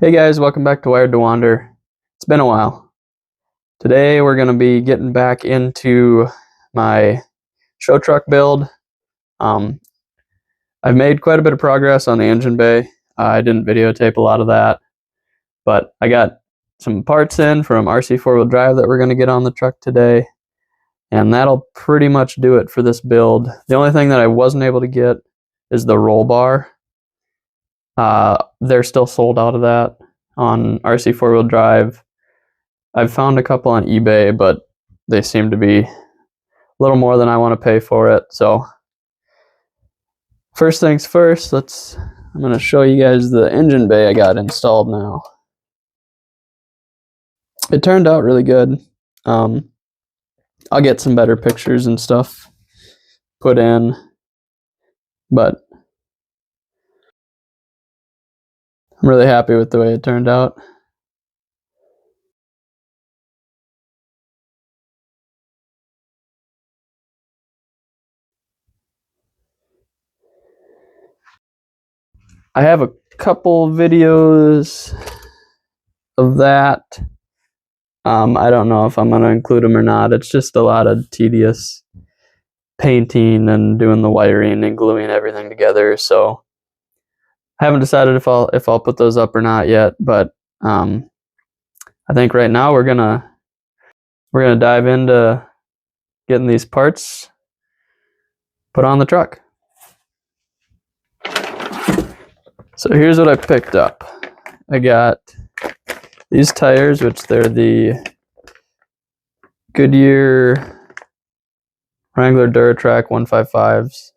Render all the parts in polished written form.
Hey guys, welcome back to Wired to Wander. It's been a while. Today we're going to be getting back into my show truck build. I've made quite a bit of progress on the engine bay. I didn't videotape a lot of that, but I got some parts in from RC4WD that we're going to get on the truck today, and that'll pretty much do it for this build. The only thing that I wasn't able to get is the roll bar. They're still sold out of that on RC4WD. I've found a couple on eBay, but they seem to be a little more than I want to pay for it. So first things first, I'm going to show you guys the engine bay I got installed now. It turned out really good. I'll get some better pictures and stuff put in, but I'm really happy with the way it turned out. I have a couple videos of that. I don't know if I'm going to include them or not. It's just a lot of tedious painting and doing the wiring and gluing everything together. So I haven't decided if I'll put those up or not yet. But I think right now we're gonna dive into getting these parts put on the truck. So here's what I picked up. I got these tires, which they're the Goodyear Wrangler Duratrack 155s.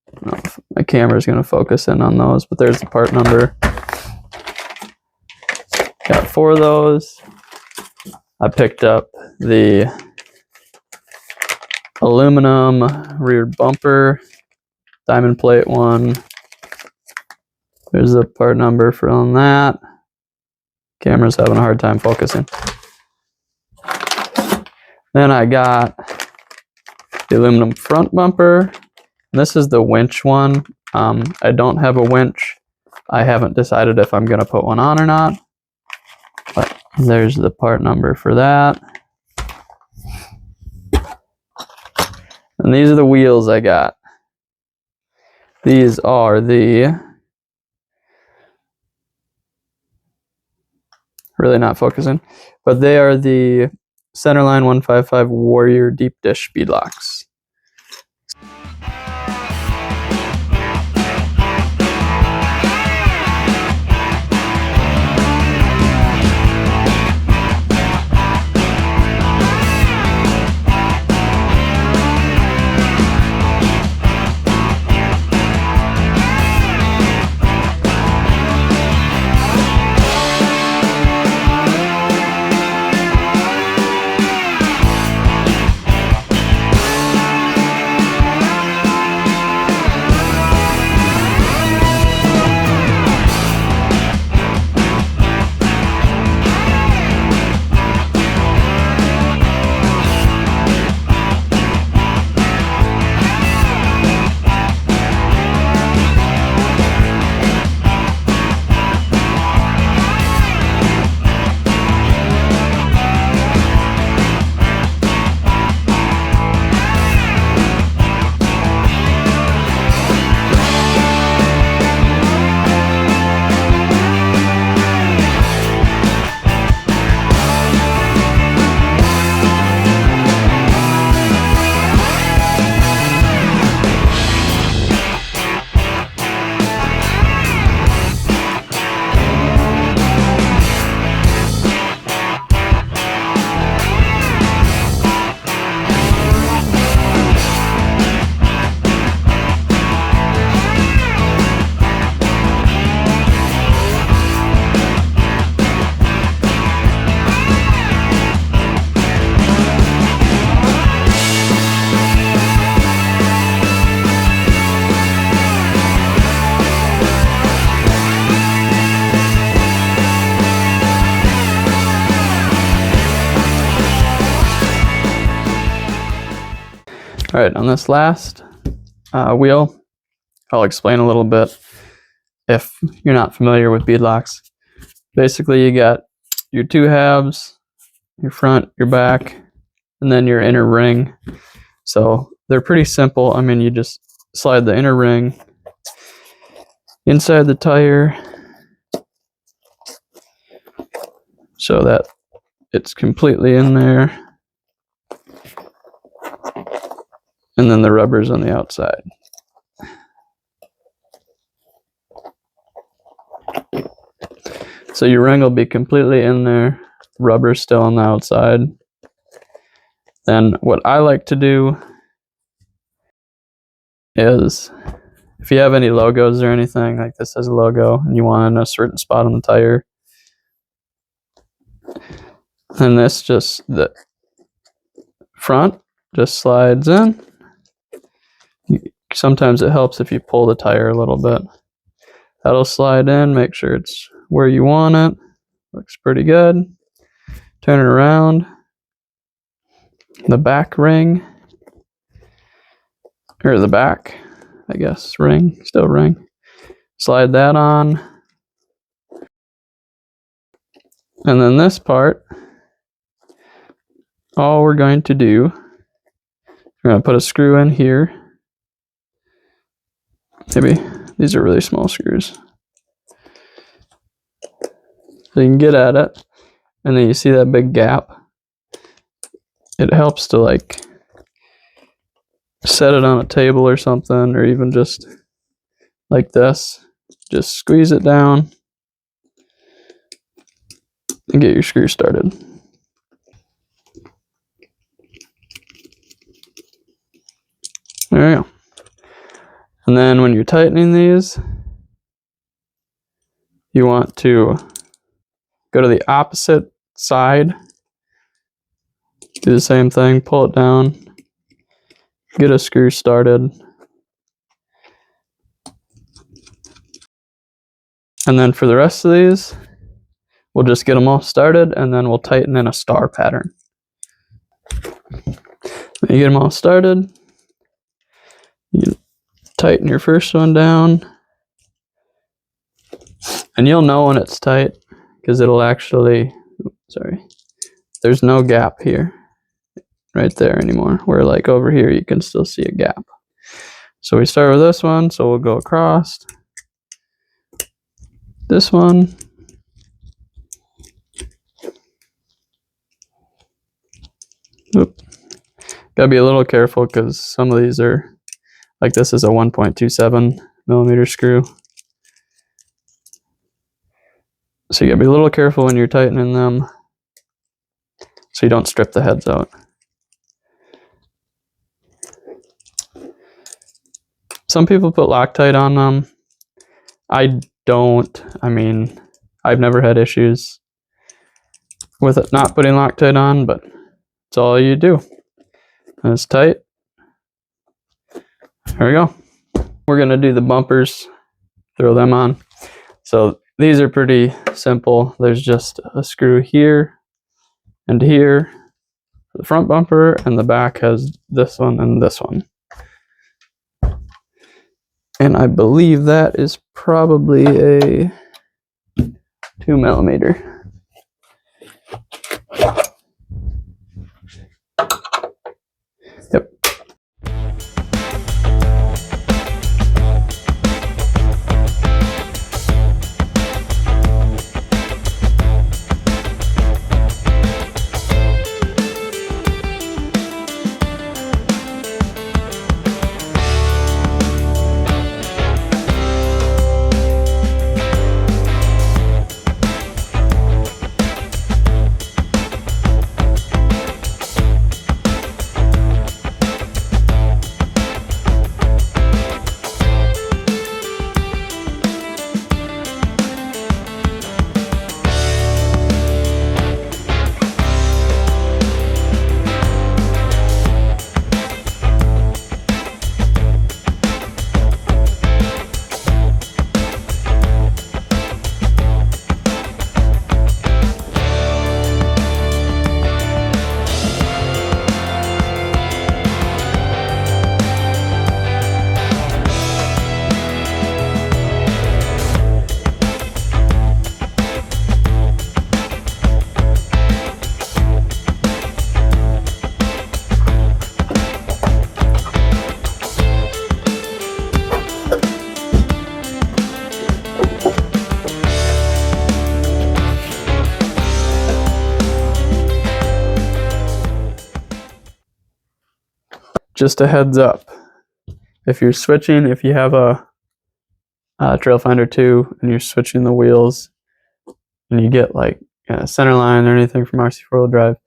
I don't know if my camera's going to focus in on those, but there's the part number. Got 4 of those. I picked up the aluminum rear bumper, diamond plate one. There's the part number for on that. Camera's having a hard time focusing. Then I got the aluminum front bumper. This is the winch one. I don't have a winch. I haven't decided if I'm going to put one on or not. But there's the part number for that. And these are the wheels I got. These are the... really not focusing, but they are the Centerline 155 Warrior deep dish beadlocks. All right, on this last wheel, I'll explain a little bit if you're not familiar with beadlocks. Basically, you got your two halves, your front, your back, and then your inner ring. So they're pretty simple. I mean, you just slide the inner ring inside the tire so that it's completely in there, and then the rubber's on the outside. So your ring will be completely in there, rubber's still on the outside. Then what I like to do is, if you have any logos or anything, like this has a logo and you want it in a certain spot on the tire, and this just, the front just slides in. Sometimes it helps if you pull the tire a little bit. That'll slide in, make sure it's where you want it. Looks pretty good. Turn it around. The back ring, or the back, I guess, ring, still ring. Slide that on. And then this part, all we're going to do, we're going to put a screw in here. Maybe these are really small screws. So you can get at it, and then you see that big gap. It helps to like set it on a table or something, or even just like this. Just squeeze it down and get your screw started. There you go. And then when you're tightening these, you want to go to the opposite side. Do the same thing, pull it down, get a screw started. And then for the rest of these, we'll just get them all started, and then we'll tighten in a star pattern. When you get them all started, you tighten your first one down, and you'll know when it's tight because it'll actually, there's no gap here right there anymore, where like over here you can still see a gap. So we start with this one, so we'll go across this one, gotta be a little careful because some of these are, like this is a 1.27 millimeter screw. So you gotta be a little careful when you're tightening them so you don't strip the heads out. Some people put Loctite on them. I don't. I mean, I've never had issues with it not putting Loctite on, but it's all you do. And it's tight. There we go. We're gonna do the bumpers, throw them on. So these are pretty simple. There's just a screw here and here for the front bumper, and the back has this one and this one. And I believe that is probably a 2 millimeter. Yep. just a heads up. If you're switching, if you have a Trailfinder 2 and you're switching the wheels and you get like center line or anything from RC4WD drive,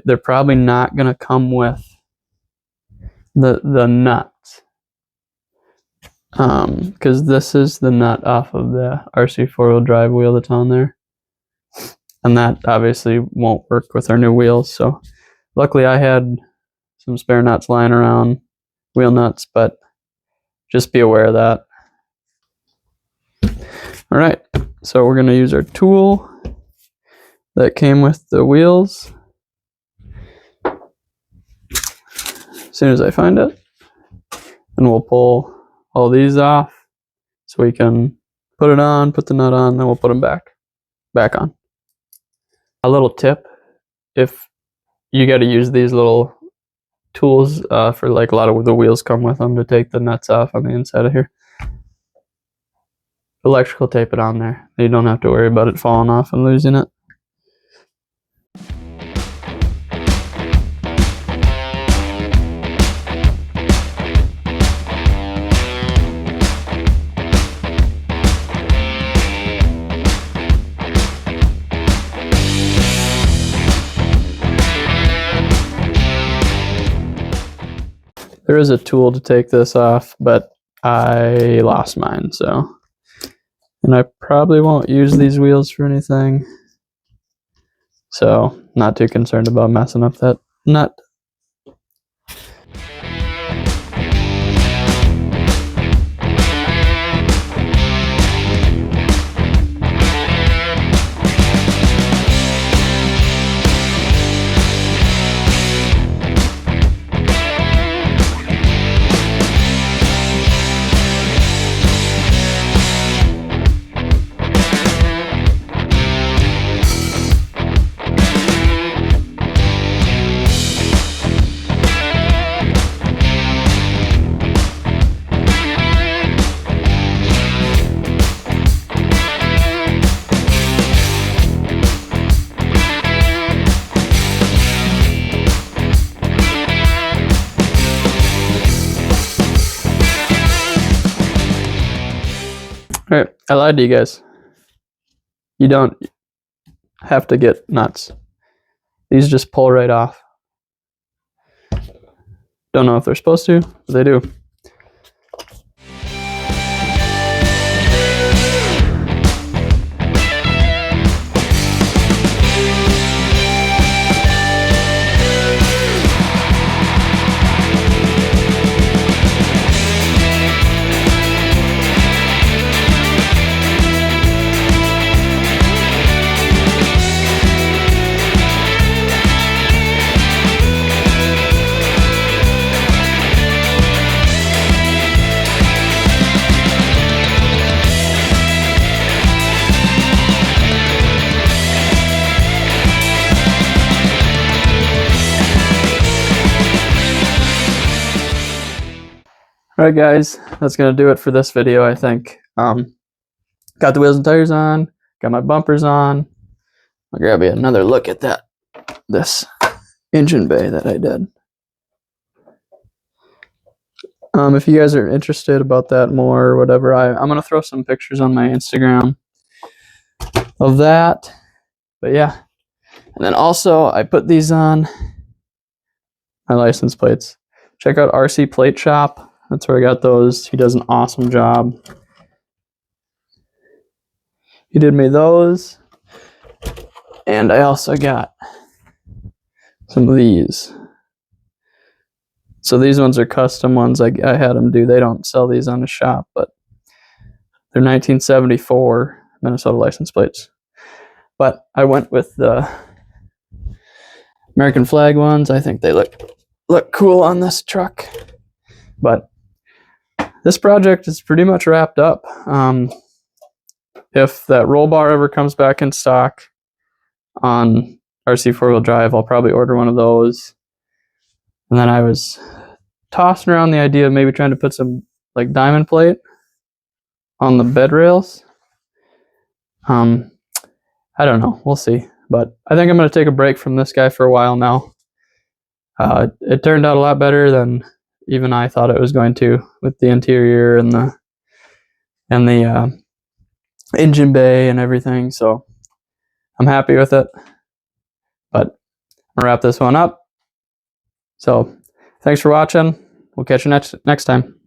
they're probably not going to come with the nuts, because this is the nut off of the RC4WD drive wheel that's on there, and that obviously won't work with our new wheels. So luckily I had some spare nuts lying around, wheel nuts, but just be aware of that. All right, so we're going to use our tool that came with the wheels as soon as I find it, and we'll pull all these off so we can put it on, put the nut on, then we'll put them back on. A little tip, if you got to use these little tools for, like, a lot of the wheels come with them to take the nuts off on the inside of here. Electrical tape it on there. You don't have to worry about it falling off and losing it. There is a tool to take this off, but I lost mine, so. And I probably won't use these wheels for anything, so not too concerned about messing up that nut. Alright, I lied to you guys. You don't have to get nuts. These just pull right off. Don't know if they're supposed to, but they do. Alright guys, that's going to do it for this video, I think. Got the wheels and tires on, got my bumpers on. I'll grab you another look at this engine bay that I did. If you guys are interested about that more or whatever, I'm going to throw some pictures on my Instagram of that. But yeah, and then also I put these on my license plates. Check out RC Plate Shop. That's where I got those. He does an awesome job. He did me those. And I also got some of these. So these ones are custom ones I had them do. They don't sell these on the shop, but they're 1974 Minnesota license plates. But I went with the American flag ones. I think they look cool on this truck. But this project is pretty much wrapped up. If that roll bar ever comes back in stock on RC4WD drive, I'll probably order one of those. And then I was tossing around the idea of maybe trying to put some like diamond plate on the bed rails. I don't know. We'll see. But I think I'm going to take a break from this guy for a while now. It turned out a lot better than even I thought it was going to, with the interior and the engine bay and everything. So I'm happy with it. But I'm gonna wrap this one up. So thanks for watching. We'll catch you next time.